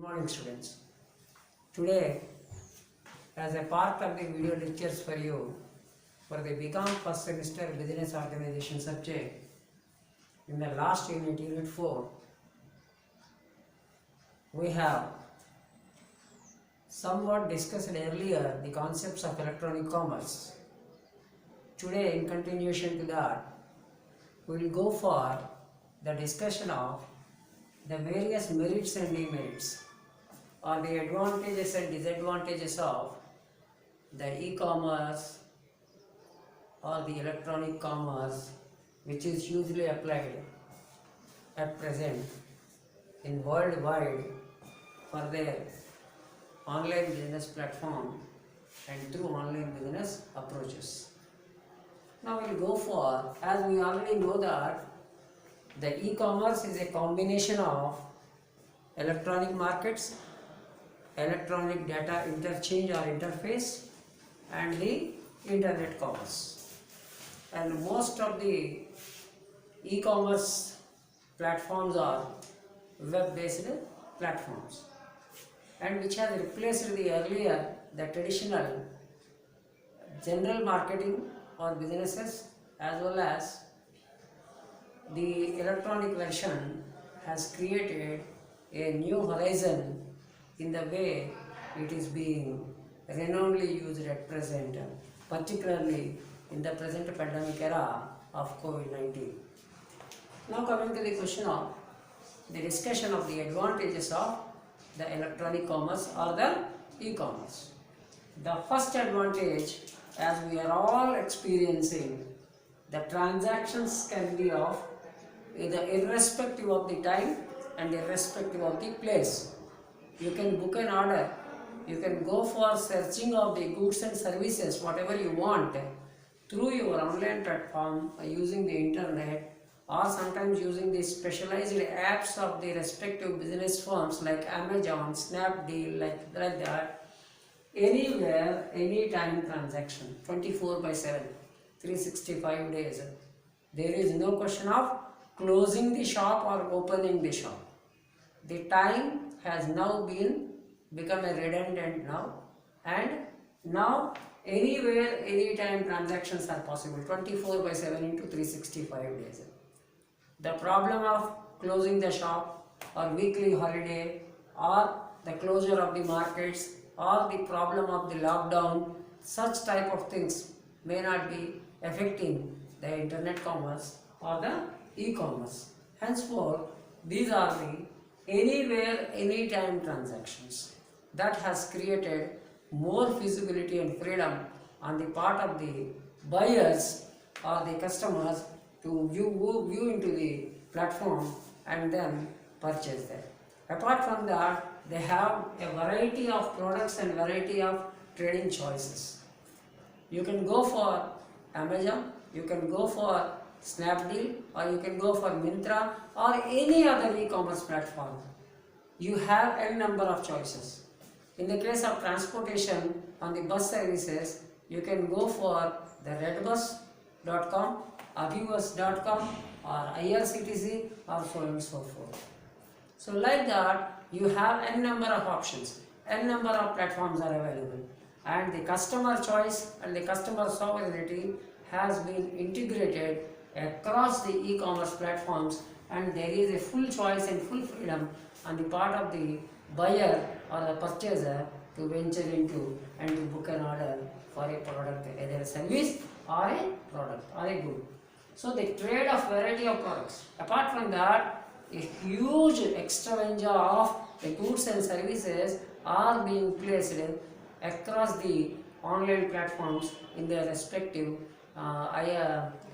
Morning students. Today, as a part of the video lectures for you for the BCom first semester business organization subject, in the last unit, unit 4, we have somewhat discussed earlier the concepts of electronic commerce. Today, in continuation to that, we will go for the discussion of the various merits and demerits, or the advantages and disadvantages of the e-commerce or the electronic commerce, which is usually applied at present in worldwide for their online business platform and through online business approaches. Now we will go for, as we already know that the e-commerce is a combination of electronic markets, electronic data interchange or interface, and the internet commerce. And most of the e-commerce platforms are web-based platforms, and which has replaced the earlier, the traditional general marketing or businesses, as well as the electronic version has created a new horizon in the way it is being renownedly used at present, particularly in the present pandemic era of COVID-19. Now coming to the question of the discussion of the advantages of the electronic commerce or the e-commerce. The first advantage, as we are all experiencing, the transactions can be of either irrespective of the time and irrespective of the place. You can book an order, you can go for searching of the goods and services, whatever you want, through your online platform using the internet, or sometimes using the specialized apps of the respective business firms like Amazon, Snapdeal, like that. Anywhere, anytime transaction, 24/7, 365 days. There is no question of closing the shop or opening the shop. The time has now become a redundant now, and now anywhere, anytime transactions are possible, 24/7 into 365 days. The problem of closing the shop or weekly holiday or the closure of the markets or the problem of the lockdown, such type of things may not be affecting the internet commerce or the e-commerce. Henceforth, these are the anywhere, anytime transactions that has created more feasibility and freedom on the part of the buyers or the customers to view into the platform and then purchase them. Apart from that, they have a variety of products and variety of trading choices. You can go for Amazon, you can go for Snapdeal, or you can go for Myntra or any other e-commerce platform. You have n number of choices. In the case of transportation on the bus services, you can go for the redbus.com, abibus.com, or IRCTC, or so on and so forth. So like that, you have n number of options, n number of platforms are available, and the customer choice and the customer sovereignty has been integrated across the e-commerce platforms, and there is a full choice and full freedom on the part of the buyer or the purchaser to venture into and to book an order for a product, either a service or a product or a good. So the trade of variety of products. Apart from that, a huge extravaganza of the goods and services are being placed across the online platforms in their respective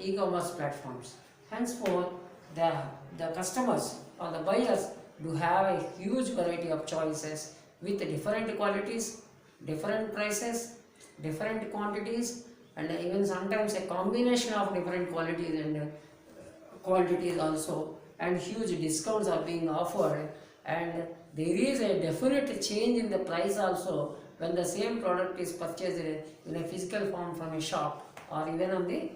e-commerce platforms. Henceforth, the customers or the buyers do have a huge variety of choices with different qualities, different prices, different quantities, and even sometimes a combination of different qualities and quantities also, and huge discounts are being offered, and there is a definite change in the price also when the same product is purchased in a physical form from a shop or even on the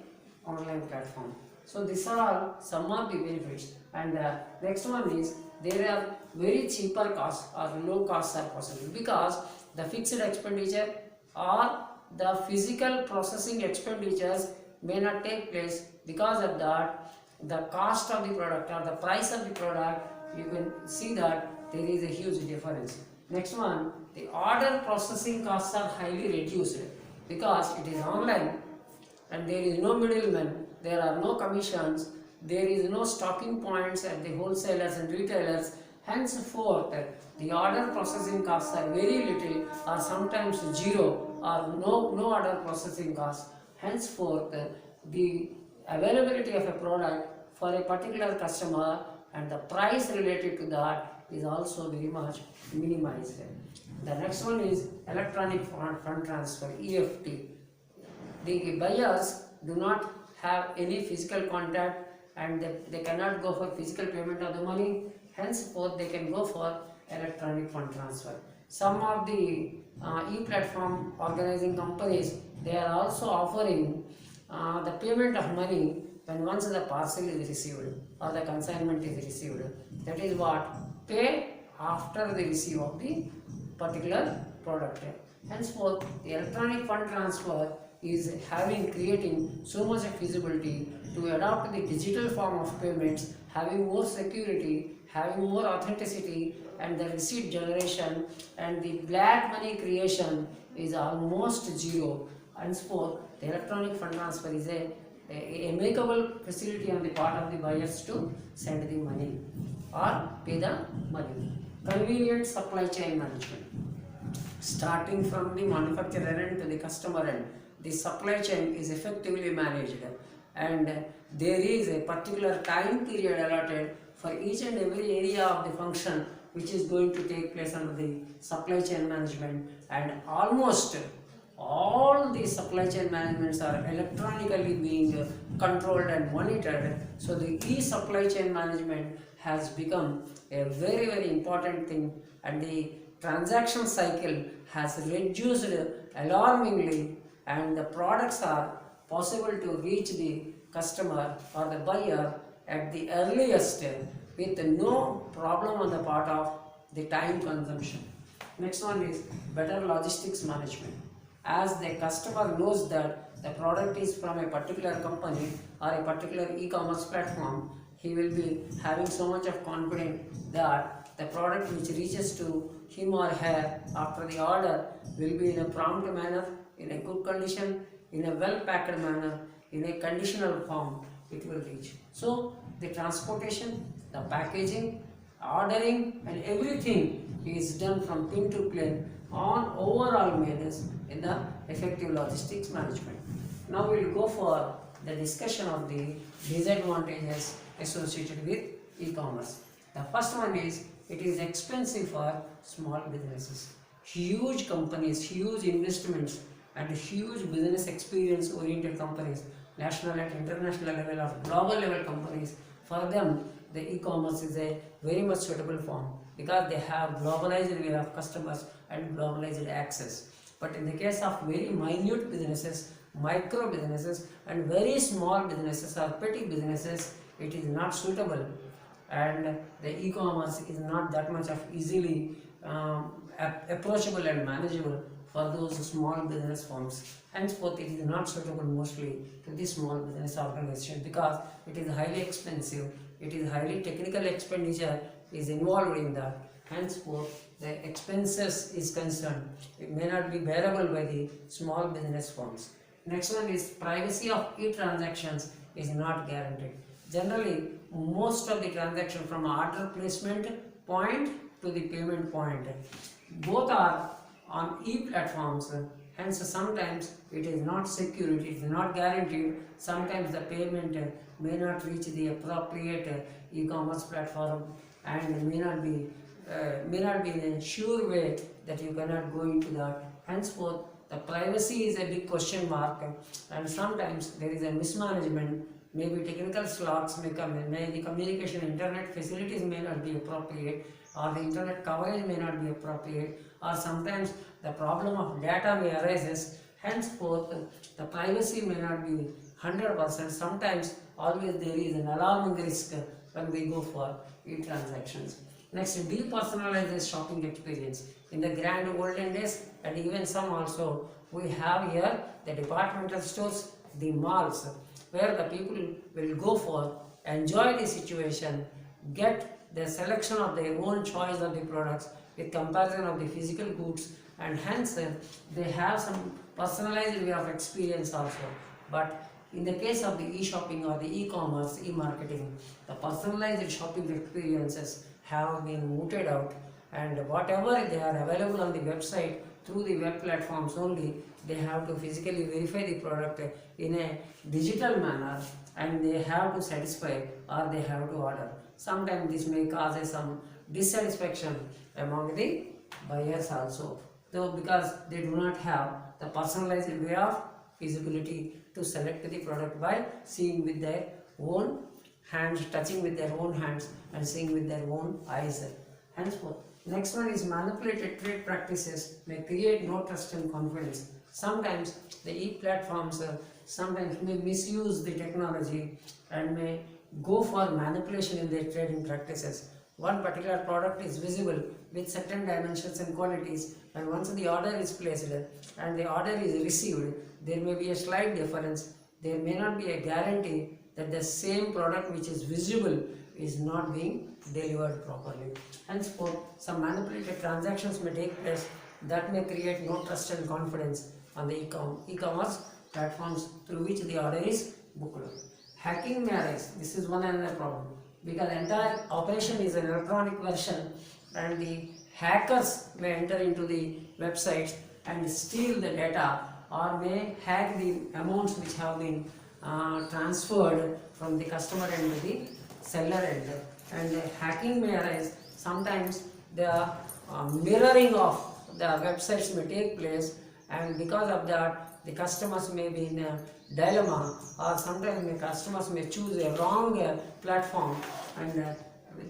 online platform. So these are all some of the benefits, and the next one is there are very cheaper costs or low costs are possible, because the fixed expenditure or the physical processing expenditures may not take place. Because of that, the cost of the product or the price of the product, you can see that there is a huge difference. Next one, the order processing costs are highly reduced because it is online and there is no middleman, there are no commissions, there is no stocking points at the wholesalers and retailers. Henceforth, the order processing costs are very little or sometimes zero or no order processing costs. Henceforth, the availability of a product for a particular customer and the price related to that is also very much minimized. The next one is electronic fund transfer, EFT. The buyers do not have any physical contact and they cannot go for physical payment of the money. Henceforth, they can go for electronic fund transfer. Some of the e-platform organizing companies, they are also offering the payment of money when once the parcel is received or the consignment is received. That is what? Pay after the receive of the particular product. Henceforth, the electronic fund transfer is creating so much of feasibility to adopt the digital form of payments, having more security, having more authenticity, and the receipt generation and the black money creation is almost zero. Henceforth, the electronic fund transfer is a makeable facility on the part of the buyers to send the money or pay the money. Convenient supply chain management. Starting from the manufacturer end to the customer end, the supply chain is effectively managed and there is a particular time period allotted for each and every area of the function which is going to take place under the supply chain management, and almost all the supply chain managements are electronically being controlled and monitored. So the e-supply chain management has become a very important thing, and the transaction cycle has reduced alarmingly, and the products are possible to reach the customer or the buyer at the earliest with no problem on the part of the time consumption. Next one is better logistics management. As the customer knows that the product is from a particular company or a particular e-commerce platform, he will be having so much of confidence that the product which reaches to him or her after the order will be in a prompt manner, in a good condition, in a well packed manner, in a conditional form it will reach. So the transportation, the packaging, ordering and everything is done from pin to pin on overall basis in the effective logistics management. Now we will go for the discussion of the disadvantages associated with e-commerce. The first one is it is expensive for small businesses. Huge companies, huge investments and huge business experience oriented companies, national and international level or global level companies, for them the e-commerce is a very much suitable form because they have globalized way of customers and globalized access. But in the case of very minute businesses, micro businesses and very small businesses or petty businesses, it is not suitable, and the e-commerce is not that much of easily approachable and manageable for those small business firms. Henceforth, it is not suitable mostly to the small business organization because it is highly expensive, it is highly technical expenditure is involved in that. Henceforth, the expenses is concerned, it may not be bearable by the small business firms. Next one is privacy of e-transactions is not guaranteed. Generally, most of the transaction from order placement point to the payment point, both are on e-platforms. Hence, sometimes it is not secure, it is not guaranteed. Sometimes the payment may not reach the appropriate e-commerce platform and may not be in a sure way that you cannot go into that. Henceforth, the privacy is a big question mark, and sometimes there is a mismanagement. Maybe technical slots may come in, maybe the communication internet facilities may not be appropriate, or the internet coverage may not be appropriate, or sometimes the problem of data may arise. Henceforth, the privacy may not be 100%. Sometimes always there is an alarming risk when we go for e-transactions. Next, depersonalized shopping experience. In the grand olden days, and even some also, we have here the departmental stores, the malls, where the people will go for, enjoy the situation, get the selection of their own choice of the products with comparison of the physical goods, and hence they have some personalized way of experience also. But in the case of the e-shopping or the e-commerce, e-marketing, the personalized shopping experiences have been mooted out, and whatever they are available on the website through the web platforms only, they have to physically verify the product in a digital manner, and they have to satisfy or they have to order. Sometimes this may cause some dissatisfaction among the buyers also, though, because they do not have the personalized way of feasibility to select the product by seeing with their own hands, touching with their own hands, and seeing with their own eyes. Henceforth, next one is manipulated trade practices may create no trust and confidence. Sometimes the e-platforms sometimes may misuse the technology and may go for manipulation in their trading practices. One particular product is visible with certain dimensions and qualities, and once the order is placed and the order is received, there may be a slight difference. There may not be a guarantee that the same product which is visible is not being delivered properly. Henceforth, some manipulated transactions may take place that may create no trust and confidence on the e-commerce platforms through which the order is booked. Hacking may arise. This is one another problem, because the entire operation is an electronic version, and the hackers may enter into the websites and steal the data, or may hack the amounts which have been transferred from the customer end to the seller end. And hacking may arise. Sometimes the mirroring of the websites may take place, and because of that the customers may be in a dilemma, or sometimes the customers may choose a wrong platform, and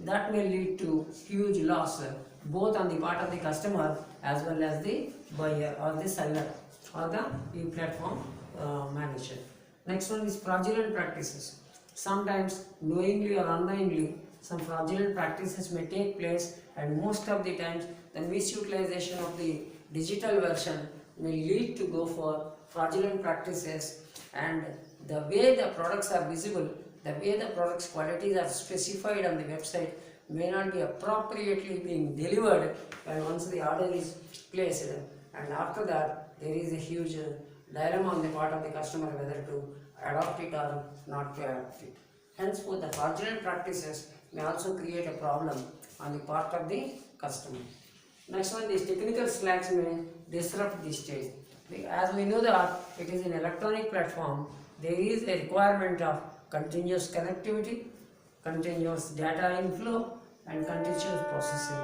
that may lead to huge loss both on the part of the customer as well as the buyer or the seller or the e-platform manager. Next one is fraudulent practices. Sometimes knowingly or unknowingly some fraudulent practices may take place, and most of the times the misutilization of the digital version may lead to go for fraudulent practices, and the way the products are visible, the way the products qualities are specified on the website may not be appropriately being delivered when once the order is placed, and after that there is a huge dilemma on the part of the customer whether to adopt it or not to adopt it. Henceforth, the fraudulent practices may also create a problem on the part of the customer. Next one, these technical slacks may disrupt the state. As we know that it is an electronic platform, there is a requirement of continuous connectivity, continuous data inflow, and continuous processing.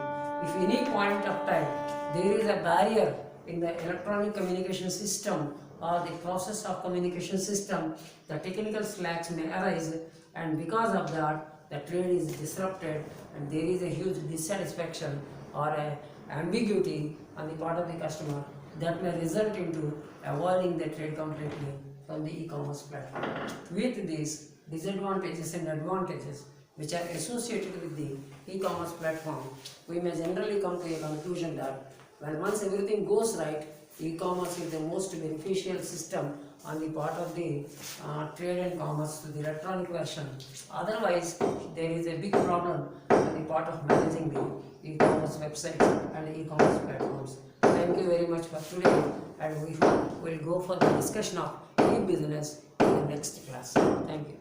If any point of time there is a barrier in the electronic communication system or the process of communication system, the technical slacks may arise, and because of that the trade is disrupted, and there is a huge dissatisfaction or a ambiguity on the part of the customer that may result into avoiding the trade completely from the e-commerce platform. With these disadvantages and advantages which are associated with the e-commerce platform, we may generally come to a conclusion that, well, once everything goes right, e-commerce is the most beneficial system on the part of the trade and commerce to the electronic version. Otherwise, there is a big problem on the part of managing the e-commerce websites and the e-commerce platforms. Thank you very much for today, and we will go for the discussion of e-business in the next class. Thank you.